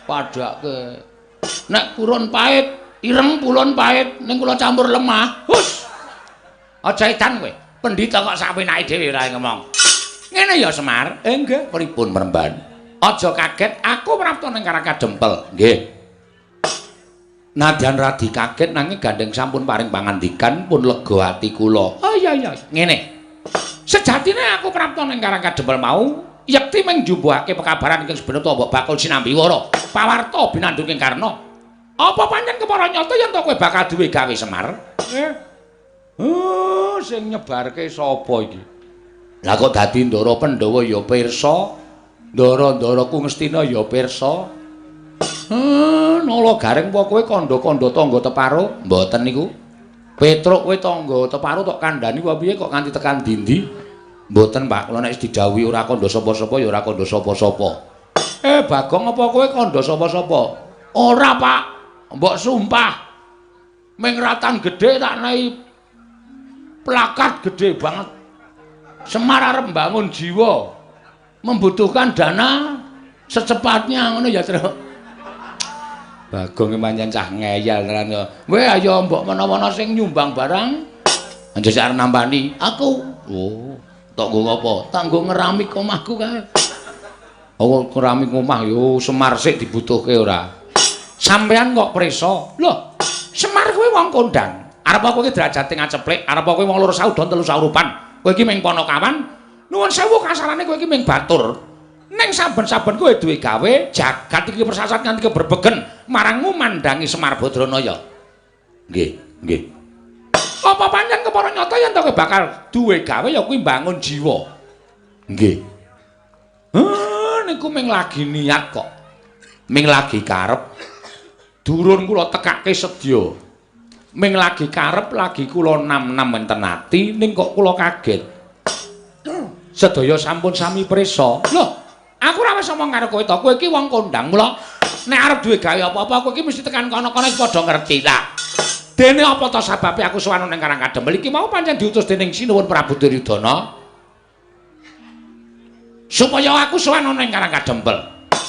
Padake. Nek purun pahit, ireng pulun pahit, ning kula campur lemah. Hus. Aja edan kowe. Pendhita kok sapenake dhewe ora ngomong. Ngene ya Semar. Nggih, pripun Penemban? Aja kaget, aku prapta ning Karangka Dempel. Nggih. Nadyan radi kaget nanging gandeng sampun paring pangandikan pun lega ati kula. Oh iya. Ngene. Sejatine aku prapta ning Karangka Dempel mau yekti mung njumbuhake pekabaran ingkang sebenarnya mbok bakul sinambiwara. Pawarta binandunging Karna. Apa pancen kepara nyata yen to kowe bakal duwe gawe Semar? Oh, sing nyebarke sapa iki? Lah kok dadi Ndara Pandhawa ya pirsa, Ndara-ndara Kungastina ya pirsa. Nala Gareng apa kowe kandha-kandha tangga teparo? Mboten niku. Petruk kowe tangga teparo tok kandhani apa piye kok nganti tekan dindi? Mboten, Pak. Kula nek didhawuhi ora kandha sapa-sapa ya ora kandha sapa-sapa. Bagong apa kowe kandha sapa-sapa? Ora, Pak. Mbok sumpah. Ming ratan gedhe tak nehi plakat gede banget. Semar arep mbangun jiwa. Membutuhkan dana secepatnya ngono ya, Tru. Bagong pancen cah ngeyel tenan ya. Kowe ayo mbok menawa sing nyumbang barang. Anjir arep nambani. Aku. Oh, tok nggo apa? Tak nggo ngeramik omahku kae. Oh, keramik omah yo Semar sik dibutuhke ora. Sampean kok preso? Loh, Semar kuwi wong kondang. Arep kowe iki derajate ngaceplek, arep kowe wong loro saudon telu saurupan. Kowe iki mung Panakawan. Nuwun sewu kasarane kowe iki mung batur. Ning saben-saben kowe duwe gawe, jagat iki persasat nganti keberbegen marang ngumandangi Semar Badranaya. Nggih. Apa pancen kepara nyata yen kowe bakal duwe gawe ya kuwi mbangun jiwa. Nggih. Niku mung lagi niat kok. Mung lagi karep. Durun kula tekake sedya. Ming lagi karep lagi kula nam-nam wonten ati ning kok kula kaget. Sedaya sampun sami prisa. Loh, aku ora wis omong karo kowe to, kowe iki wong kondang. Mula nek arep duwe gawe apa-apa kowe iki mesti tekan kono-kono padha ngerti ta. Dene apa to sababe aku sowan ning Karangka Dempel iki mau pancen diutus dening Sinuwun Prabu Duryudana. Supaya aku sowan ning Karangka Dempel.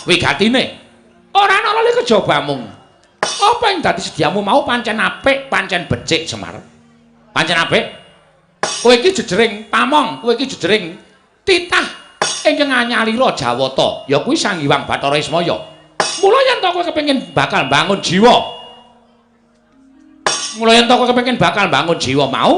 Wigatine ora ana lali kejobamu. Apa yang dadi sediamu mau pancen apik, pancen becik Semar. Pancen apik. Kowe iki jejering pamong, kowe iki jejering titah ingkang anyalira Jawata, ya kuwi Sang Hyang Bathara Ismaya. Mula yen to kowe kepengin bakal bangun jiwa. Mau,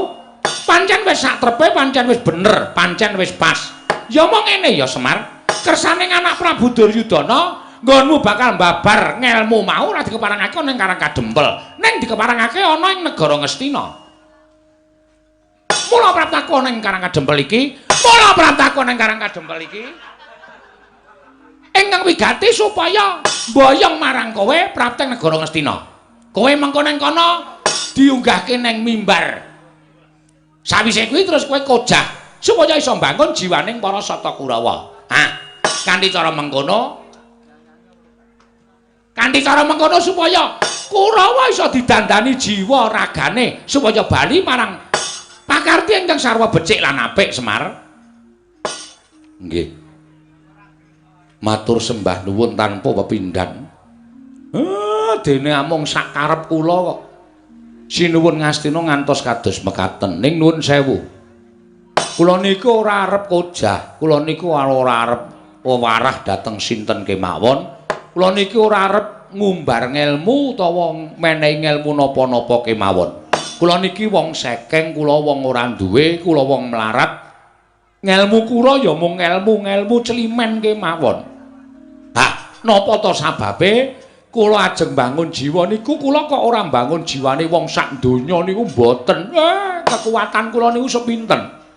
pancen wis saktrepe, pancen wis bener, pancen wis pas. Ya mong ngene ya Semar. Kersaning anak Prabu Duryudana nggonmu bakal mbabar ngelmu mau ora dikeparangake ning Karangka Dempel, ning dikeparangake ana ing negara Ngastina. Mula praptaku ning Karangka Dempel iki, ingkang wigati supaya mboyong marang kowe prapteng negara Ngastina. Kowe mengko ning kono diunggahke ning mimbar. Sawise kuwi terus kowe kojah supaya iso mbangun jiwaning para Sata Kurawa. Kanthi cara mengkono supaya Kurawa iso didandani jiwa ragane supaya bali marang pakarti ingkang sarwa becik lan apik Semar. Nggih. Matur sembah nuwun tanpa pepindhan. Dene amung sak karep kula kok. sinuwun Ngastina ngantos kados mekaten. Ning nuwun sewu. Kula niku ora arep kojah, kula niku ora arep wewarah dhateng sinten kemawon. Kula niki ora arep ngumbar ngelmu utawa menehi ngelmu napa-napa kemawon. Kula niki wong sekeng, kula wong ora duwe, kula wong melarat. Ngelmu kula ya mung ngelmu celimen kemawon. Hah, napa to sababe kula ajeng bangun jiwa niku kula kok ora bangun jiwane wong sak donya niku mboten. Kekuatan kula niku sepinten.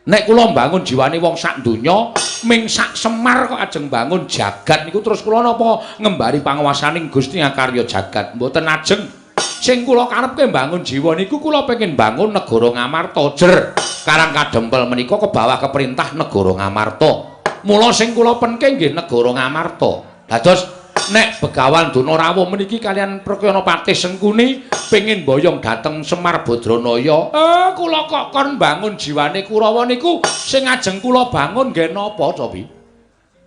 Nek kula mbangun jiwane wong sak donya, ming sak Semar kok ajeng bangun jagat niku terus kula napa ngembari panguwasaning Gusti Akarya jagat. Mboten ajeng. Sing kula karepke mbangun jiwa niku kula pengin bangun negara Ngamarta jer. Karang Kadempel menika kebawa keperintah negara Ngamarta. Mula sing kula penke nggih negara Ngamarta. Dados nek Begawan Donorawuh meniki kalian Prakyana Patih Sengkuni pengin boyong dateng Semar Badranaya. Kula kok kon bangun jiwane Kurawa niku sing ajeng kula bangun nggih napa to, Bi?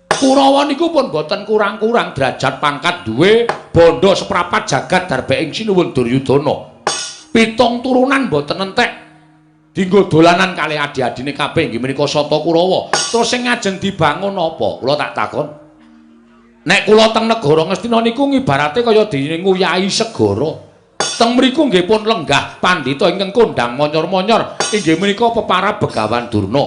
Kurawa niku pun boten kurang-kurang derajat pangkat duwe bondo seprapat jagat darbeng sinuwun Duryudana. 7 turunan boten entek. Dinggo dolanan kalih adi-adine kabeh nggih menika Sata Kurawa. Terus sing ajeng dibangun apa? Kula tak takon. Nek kula teng negara Ngastina niku ngibarate kaya dinguyahi segara. Teng mriku nggih pun lenggah pandhita ingkang kondang monyor-monyor inggih menika peparab Begawan Durna.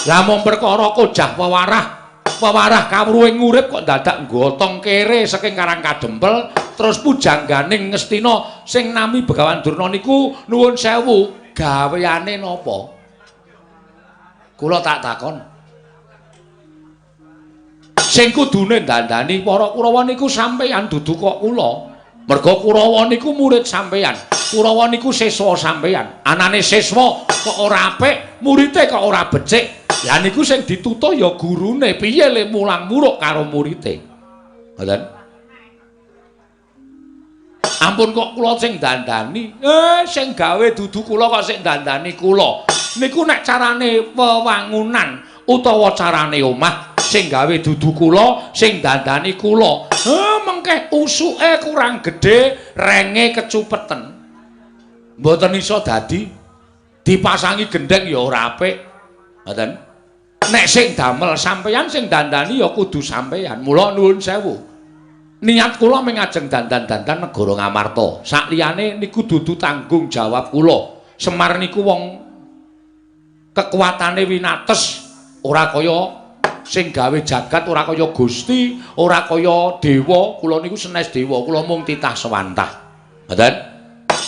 Lah mung perkara kojah wewarah kawruhing urip kok dadak nggotong kere saking Karang Kadempel terus pujangganing Ngastina sing nami Begawan Durna niku nuwun sewu gaweane napa? Kula tak takon. Sing kudune dandani para Kurawa niku sampeyan dudu kok kula. Merga Kurawa niku murid sampeyan. Kurawa niku siswa sampeyan. Anane siswa kok ora apik, murite kok ora becik. Lah niku sing ditutuh ya gurune. Piye le mulang muruk karo murite? Ngoten. Ampun kok kula sing dandani. Sing gawe dudu kula kok sing dandani kula. Niku nek carane wewangunan utawa carane omah sing gawe dudu kula, sing dandani kula. Mengke usuke kurang gedhe, renge kecupeten. Mboten iso dadi dipasangi gendeng ya ora apik. Ngoten. Nek sing damel sampeyan sing dandani ya kudu sampeyan. Mula nuwun sewu. Niat kula ming ajeng dandan-dandan negara Ngamarta. Sakliyane niku dudu tanggung jawab kula. Semar niku wong kekuatane winates, ora kaya sing gawe jagat, ora kaya Gusti, ora kaya dewa. Kula niku sanes dewa, kula mung titah sewantah. Ngoten?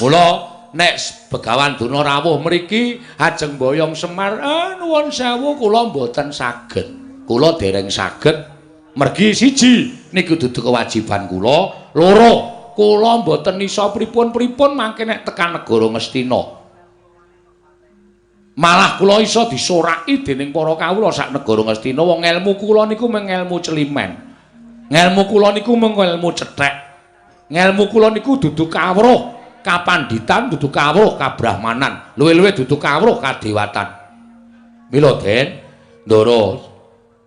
Mula nek Begawan Donorawuh mriki ajeng boyong Semar, nuwun sewu kula mboten saged. Kula dereng saged. Mergi siji niku dudu kewajiban kula, loro kula mboten iso pripun-pripun mangke nek tekan negara Ngastina. Malah kula iso disoraki dening para kawula sak negara Ngastina. Wong ngelmu kula niku mung ngelmu celimen. Ngelmu kula niku mung ngelmu cethek. Ngelmu kula niku dudu kawruh kapanditan, dudu kawruh kabrahmanan, luwih-luwih dudu kawruh kadewatan. Mila Den, ndara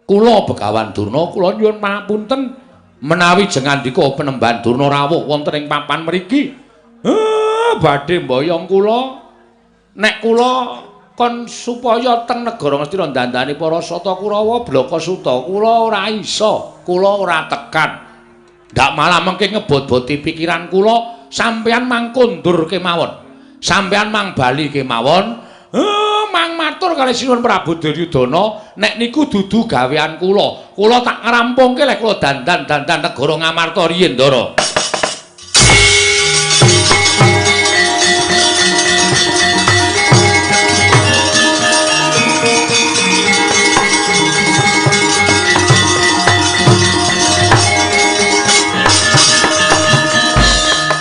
kula Begawan Durna kula nyuwun pangapunten menawi jengandika Penemban Durnarawuh wonten ing papan mriki. Badhe mboyong kula nek kula kon supaya teng negara Ngastina dandani para Sata Kurawa Blaka Suta kula ora iso, kula ora tekan. Ndak malah mengke ngebot-boti pikiran kula, sampeyan mang kondur kemawon. Sampeyan mang bali kemawon. Mang matur kalih sinuwun Prabu Duryudana, nek niku dudu gawean kula. Kula tak ngrampungke lek kula dandan-dandan negara Ngamarta riyin, Ndara.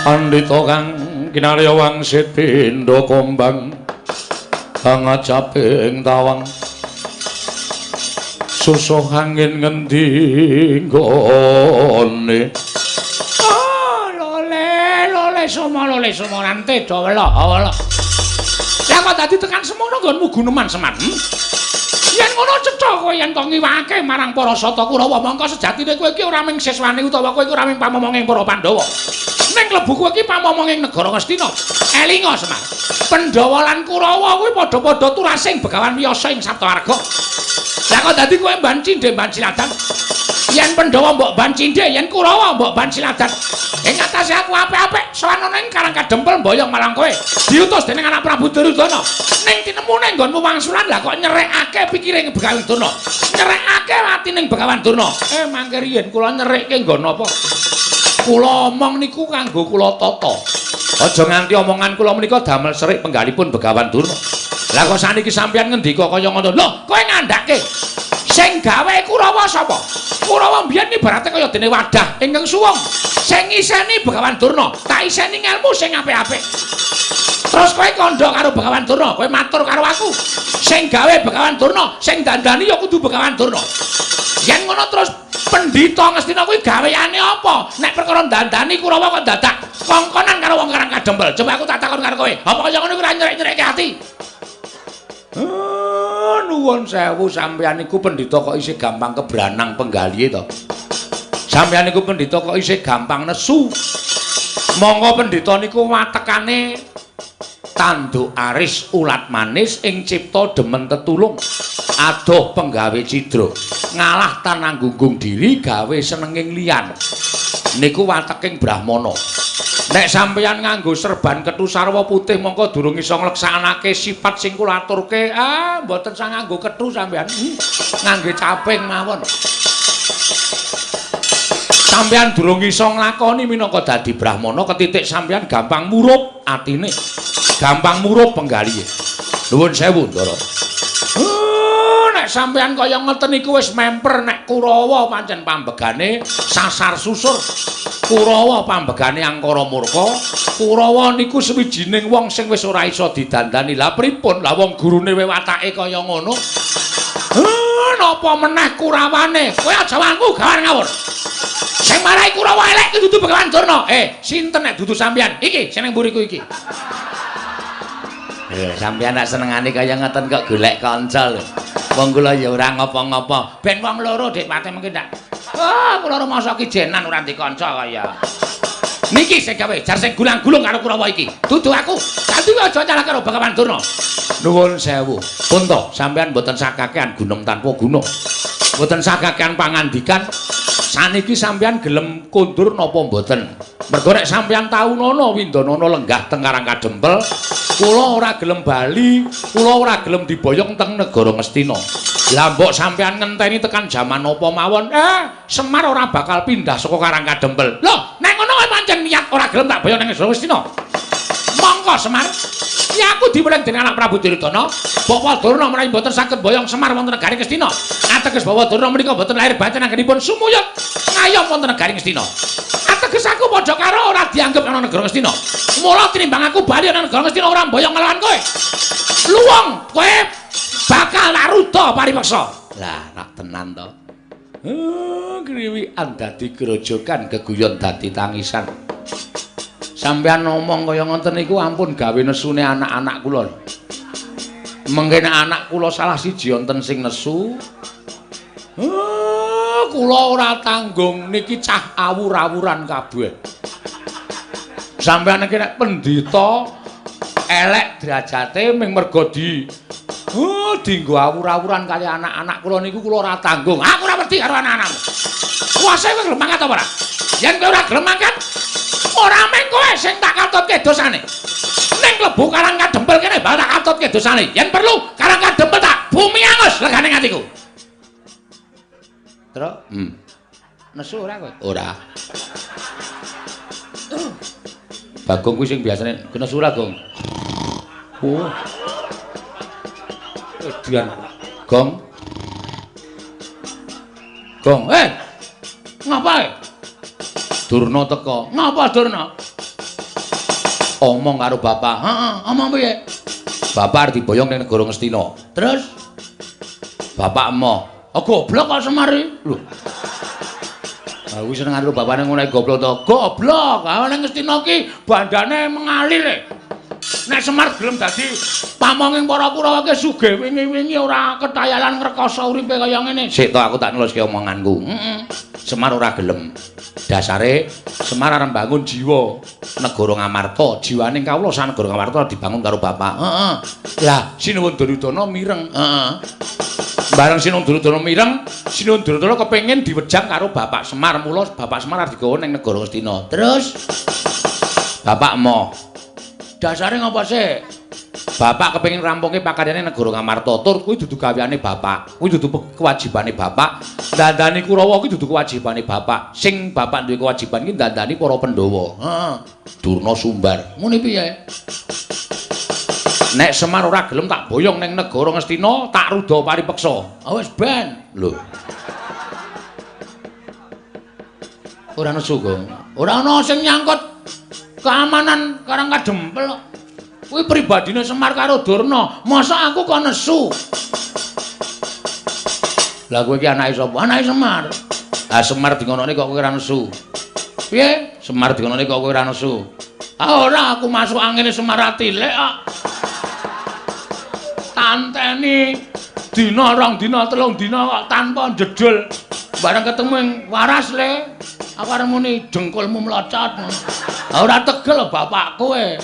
Pandhita kang kinarya wangsit pindha kombang ngajaping tawang susuh angin ngendi nggone lole somo nante dawela lah kok dadi tekan semono nggonmu guneman Semar yen ngono cetha kowe yen kok ngiwake marang para Sata Kurawa mongko sejatine kowe iki ora ming siswane utawa kowe iki ora ming pamomonging para Pandhawa Ning klebu kowe iki pamomong ing negara Ngastina. Elinga Semar. Pandhawa lan Kurawa kuwi padha-padha turasing Begawan Wiyasa ing Saptawarga. Lah kok dadi kowe mban cindhe mban siladan. Yen Pandhawa mbok ban cindhe, yen Kurawa mbok ban siladan. Ing atase aku apik-apik sowan ana ing Karang Kadempel mboyong marang kowe. Diutus dening anak Prabu Duryudana. Ning tinemune nggonmu wangsulan lah kok nyerekake pikire Begawan Durna. Nyerekake atine Begawan Durna. Mangke riyen kula nyerekke nggon apa? Kula omong niku kanggo kula tata. Aja nganti omongan kula menika damel serik penggalipun Begawan Durna. Lah kok saniki sampeyan ngendika kaya ngono. Lho, kowe ngandhake sing gawe Kurawa sapa? Kurawa mbiyen ibarate kaya dene wadah ingkang suwung. Sing iseni Begawan Durna, tak iseni ngelmu sing apik-apik. Terus kowe kandha karo Begawan Durna, kowe matur karo aku. Sing gawe Begawan Durna, sing dandani ya kudu Begawan Durna. Yen ngono terus Pendhita Ngastina kuwi gaweane apa? Nek perkara dandani Kurawa kok dadak kongkonan karo wong Karang Kadempel. Coba aku tak takon karo kowe. Apa kaya ngono kuwi ora nyerek-nyerekke ati? Nuwun sewu sampeyan iku pendhita kok isih gampang kebranang penggalihe to. Sampeyan iku pendhita kok isih gampang nesu. Monggo pendhita niku watekane tanduk aris ulat manis ing cipta demen tetulung. Adoh penggawe cidra, ngalah tananggunggung diri gawe senenging liyan. Niku wateking Brahmana. Nek sampeyan nganggo serban kethu sarwa putih mongko durung iso ngleksanake sifat sing kula aturke. Mboten sang nganggo kethu sampeyan. Ngangge caping mawon. Sampeyan durung iso nglakoni minangka dadi Brahmana ketitik sampeyan gampang murup atine. Gampang murup penggalihe. Nuwun sewu, Ndara. Nek sampeyan kaya ngoten niku wis memper nek Kurawa pancen pambegane sasar susur. Kurawa pambegane angkara murka. Kurawa niku sewijining wong sing wis ora iso didandani. Lah pripun? Lah wong gurune watake kaya ngono. Napa meneh Kurawane? Kowe aja wangku gawan ngawur. Sing marai Kurawa elek iki dudu Begawan Durna. Sinten nek dudu sampeyan? Iki sing nang mburiku iki. Sampeyan nak senengane kaya ngoten kok golek kanca lho. Wong kula ya ora ngapa-ngapa. Ben wong loro Dik Pate mengki ndak. Kula rumangsa ki jenan ora ndek kanca kaya. Niki sing gawe jar sing gulang-gulung karo Kurawa iki. Dudu aku. Dadi aja nyalah karo Begawan Durna. Nuwun sewu. Punta, sampeyan mboten sakakean gunung tanpa gunung. Mboten sakakean pangandikan. Saniki sampeyan gelem kondur napa mboten? Mergo nek sampeyan tau nono Windanana lenggah teng Karang Kadempel, kula ora gelem bali, kula ora gelem diboyong teng negara Ngastina. Lah mbok sampeyan ngenteni tekan jaman apa mawon, Semar ora bakal pindah saka Karang Kadempel. Lho, nek ngono kowe pancen niat ora gelem tak boyong nang negara Ngastina. Monggo Semar. Ya aku diweling dening anak Prabu Duryudana, Bapak Durna menawi mboten saged boyong Semar wonten negari Ngastina. Ateges Bapak Durna menika mboten lahir batin anggenipun sumuyut ngayom wonten negari Ngastina. Ateges aku padha karo ora dianggep ana negara Ngastina. Mula tinimbang aku bali ana negara Ngastina ora boyong nglawan kowe. Luwung kowe bakal laruda paripeksa. Lah nak tenan to. Kriwikan dadi grojogan geguyon dadi tangisan. Sampeyan ngomong kaya ngoten niku ampun gawe nesune anak-anak kula. Mengke anak kula salah siji wonten sing nesu. Kula ora tanggung niki cah awur-awuran kabeh. Sampeyan iki nek pendhita elek derajate ming mergo dienggo awur-awuran kali anak-anak kula niku kula ora tanggung. Aku ora wedi karo anak-anakmu. Kuwase kowe gelem mangkat apa ora? Yen kowe ora gelem mangkat, ora mung kowe sing tak katutke dosane. Ning klebu Karang Kadempel kene bakal tak katutke dosane. Yen perlu Karang Kadempel tak bumi angus legane atiku. Terus, nesu ora kowe? Ora. Bagong kuwi sing biasane nesu ora, Gong. Oh. Edian. Gong. Gong, ngapae? Durna teka. Ngapa Durna? Omong karo bapak. Heeh, omong piye? Bapak arep diboyong ning negara Ngastina. Terus bapak emoh. Goblok kok Semari. Lho. Ah wis seneng karo bapane ngono goblok to. Goblok. Ah ning Ngastina ki bandane mengalir. Nek Semar gelem dadi pamonging para Kurawa ki sugih wingi-wingi ora ketayalan ngrekoso uripe kaya ngene. Sik to aku tak nuliske omonganku. Semar ora gelem. Dasare Semar arep bangun jiwa negara Ngamarta, jiwane kawula sak negara Ngamarta dibangun karo bapak. Heeh. Lah Sinuwun Duryudana mireng. Heeh. Bareng Sinuwun Duryudana mireng, Sinuwun Duryudana kepengin diwejang karo bapak Semar, mula bapak Semar arep digawa ning negara Ngastina. Terus Bapak moh, dasare ngapa sih? bapak kepengin rampungke pakaryane negara Ngamarta. Tur kuwi dudu gaweane bapak. Kuwi dudu kewajibane bapak. Dandani Kurawa kuwi dudu kewajibane bapak. Sing bapak duwe kewajiban iki dandani para Pandhawa. Heeh. Durna Sumbar. Muni piye? Nek Semar ora gelem tak boyong ning negara Ngastina, tak ruda paripeksa. Wis ben. Lho. Ora nesu kok. Ora ana sing nyangkut keamanan Karang Kadempel. Kuwi pribadine Semar karo Durna. Masa aku kok nesu? Lah kowe iki anake sapa? Anake Semar. Ah Semar dingonone kok kowe ora nesu. Piye? Semar dingonone kok kowe ora nesu. Ah ora aku masuk angin Semar atilek kok. Tanteni dina rong dina telung dina kok tanpa jedul. Bareng ketemu ing waras le. Aku arep muni dengkulmu mlocot. Ora tegel bapak kowe.